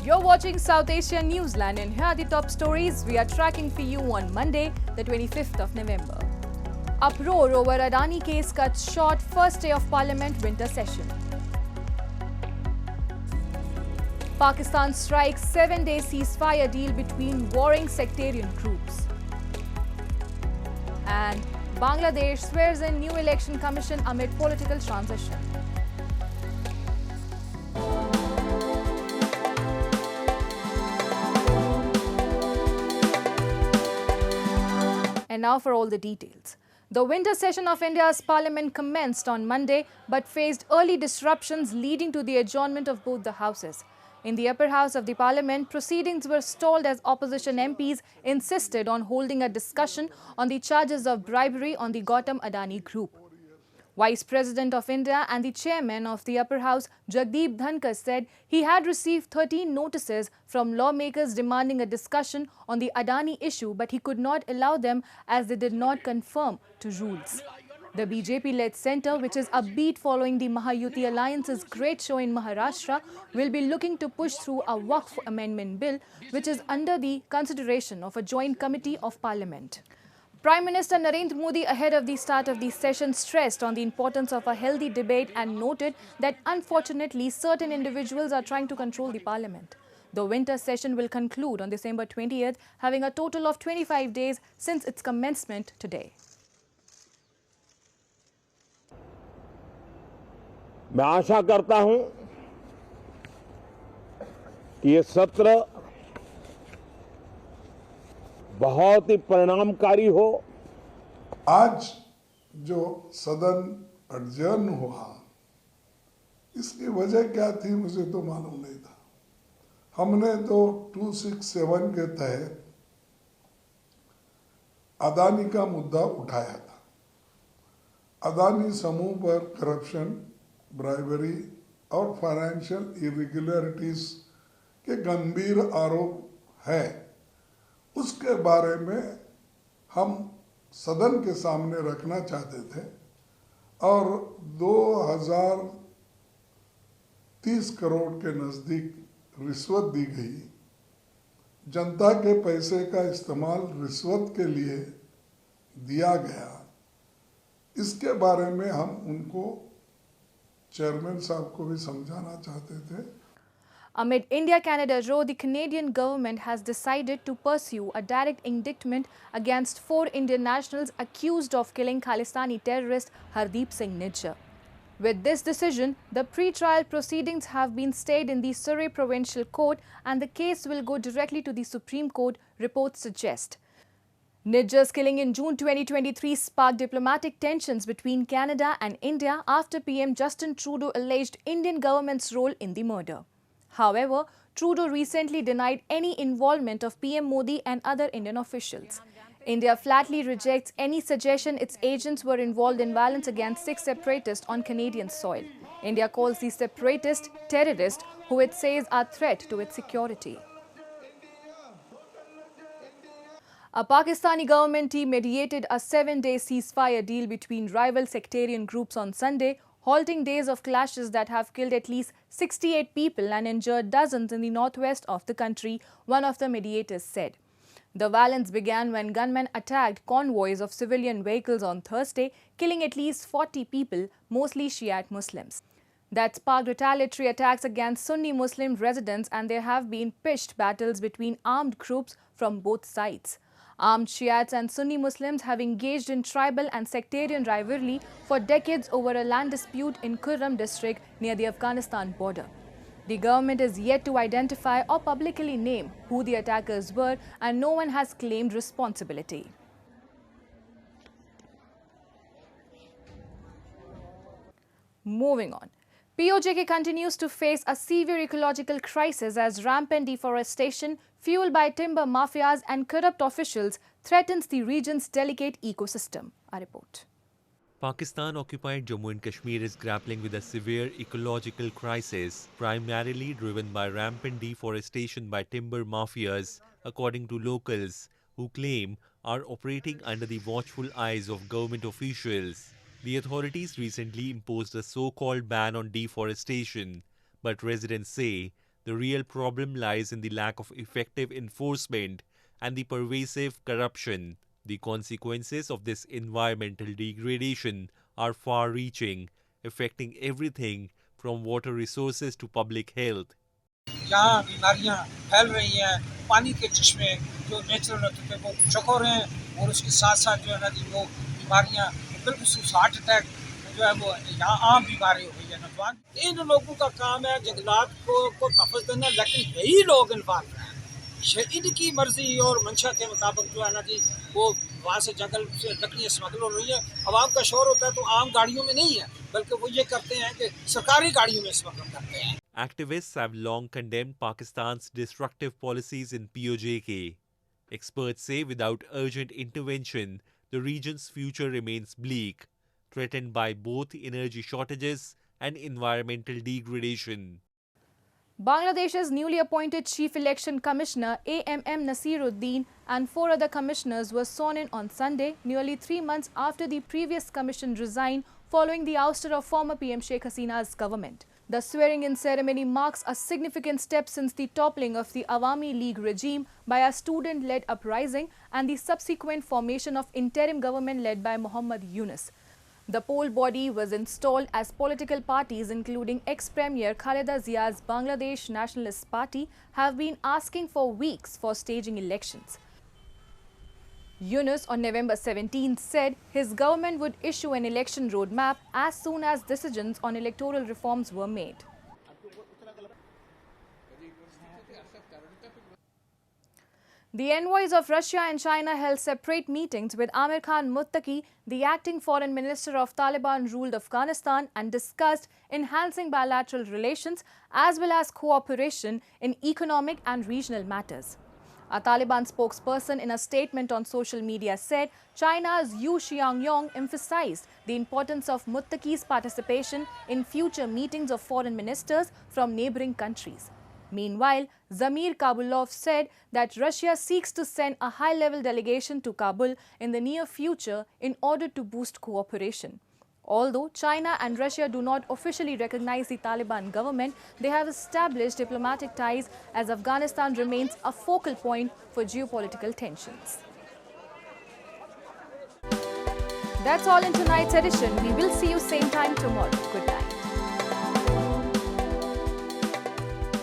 You're watching South Asian Newsline, and here are the top stories we are tracking for you on Monday, the 25th of November. Uproar over Adani case cuts short first day of Parliament winter session. Pakistan strikes 7-day ceasefire deal between warring sectarian groups. And Bangladesh swears in new election commission amid political transition. And now for all the details. The winter session of India's parliament commenced on Monday but faced early disruptions leading to the adjournment of both the houses. In the upper house of the parliament, proceedings were stalled as opposition MPs insisted on holding a discussion on the charges of bribery on the Gautam Adani group. Vice President of India and the chairman of the upper house, Jagdeep Dhankar, said he had received 13 notices from lawmakers demanding a discussion on the Adani issue, but he could not allow them as they did not conform to rules. The BJP-led centre, which is upbeat following the Mahayuti Alliance's great show in Maharashtra, will be looking to push through a Waqf amendment bill, which is under the consideration of a joint committee of parliament. Prime Minister Narendra Modi, ahead of the start of the session, stressed on the importance of a healthy debate and noted that unfortunately certain individuals are trying to control the parliament. The winter session will conclude on December 20th, having a total of 25 days since its commencement today. मैं आशा करता हूं कि ये सत्र बहुत ही परिणामकारी हो। आज जो सदन अडजर्न हुआ, इसकी वजह क्या थी मुझे तो मालूम नहीं था। हमने तो 267 के तहत अदानी का मुद्दा उठाया था। अदानी समूह पर करप्शन, ब्राइबरी और फाइनेंशियल इरेगुलरिटीज के गंभीर आरोप है। उसके बारे में हम सदन के सामने रखना चाहते थे और 2030 करोड़ के नज़दीक रिश्वत दी गई। जनता के पैसे का इस्तेमाल रिश्वत के लिए दिया गया। इसके बारे में हम उनको चेयरमैन साहब को भी समझाना चाहते थे। Amid India-Canada row, the Canadian government has decided to pursue a direct indictment against 4 Indian nationals accused of killing Khalistani terrorist Hardeep Singh Nijjar. With this decision, the pre-trial proceedings have been stayed in the Surrey Provincial Court and the case will go directly to the Supreme Court, reports suggest. Nijjar's killing in June 2023 sparked diplomatic tensions between Canada and India after PM Justin Trudeau alleged Indian government's role in the murder. However, Trudeau recently denied any involvement of PM Modi and other Indian officials. India flatly rejects any suggestion its agents were involved in violence against 6 separatists on Canadian soil. India calls these separatists terrorists, who it says are a threat to its security. A Pakistani government team mediated a 7-day ceasefire deal between rival sectarian groups on Sunday, halting days of clashes that have killed at least 68 people and injured dozens in the northwest of the country, one of the mediators said. The violence began when gunmen attacked convoys of civilian vehicles on Thursday, killing at least 40 people, mostly Shiite Muslims. That sparked retaliatory attacks against Sunni Muslim residents, and there have been pitched battles between armed groups from both sides. Armed Shiites and Sunni Muslims have engaged in tribal and sectarian rivalry for decades over a land dispute in Kurram district near the Afghanistan border. The government is yet to identify or publicly name who the attackers were, and no one has claimed responsibility. Moving on. PoJK continues to face a severe ecological crisis as rampant deforestation, fueled by timber mafias and corrupt officials, threatens the region's delicate ecosystem. A report. Pakistan-occupied Jammu and Kashmir is grappling with a severe ecological crisis, primarily driven by rampant deforestation by timber mafias, according to locals, who claim are operating under the watchful eyes of government officials. The authorities recently imposed a so-called ban on deforestation, but residents say The real problem lies in the lack of effective enforcement and the pervasive corruption. The consequences of this environmental degradation are far-reaching, affecting everything from water resources to public health. यहाँ बीमारियाँ फैल रही हैं, पानी के चश्मे जो natural होते थे वो चौक हो रहे हैं और उसके साथ साथ जो है ना जी वो बीमारियाँ बिल्कुल हार्ट अटैक जो है वो यहाँ आम बीमारी हो गई है नौजवान। इन लोगों का काम है जंगलात को तहफ़्फ़ुज़ देना, लेकिन यही लोग इन्वॉल्व हैं। इनकी मर्जी और मंशा के मुताबिक जो है ना जी वो वहाँ से जंगल से लकड़ियाँ स्मगल हो रही है। आवाम का शोर होता है तो आम गाड़ियों में नहीं है, बल्कि वो ये करते हैं कि सरकारी गाड़ियों में स्मगल करते हैं। Activists have long condemned Pakistan's destructive policies in PoJK. Experts say without urgent intervention, the region's future remains bleak, threatened by both energy shortages and environmental degradation. Bangladesh's newly appointed Chief Election Commissioner AMM Nasir Uddin and 4 other commissioners were sworn in on Sunday, nearly 3 months after the previous commission resigned following the ouster of former PM Sheikh Hasina's government. The swearing-in ceremony marks a significant step since the toppling of the Awami League regime by a student-led uprising and the subsequent formation of interim government led by Muhammad Yunus. The poll body was installed as political parties including ex-Premier Khaleda Zia's Bangladesh Nationalist Party have been asking for weeks for staging elections. Yunus on November 17 said his government would issue an election roadmap as soon as decisions on electoral reforms were made. The envoys of Russia and China held separate meetings with Amir Khan Muttaqi, the acting foreign minister of Taliban-ruled Afghanistan, and discussed enhancing bilateral relations as well as cooperation in economic and regional matters. A Taliban spokesperson in a statement on social media said China's Yu Xiangyong emphasized the importance of Muttaqi's participation in future meetings of foreign ministers from neighboring countries. Meanwhile, Zamir Kabulov said that Russia seeks to send a high-level delegation to Kabul in the near future in order to boost cooperation. Although China and Russia do not officially recognize the Taliban government, they have established diplomatic ties as Afghanistan remains a focal point for geopolitical tensions. That's all in tonight's edition. We will see you same time tomorrow. Good night.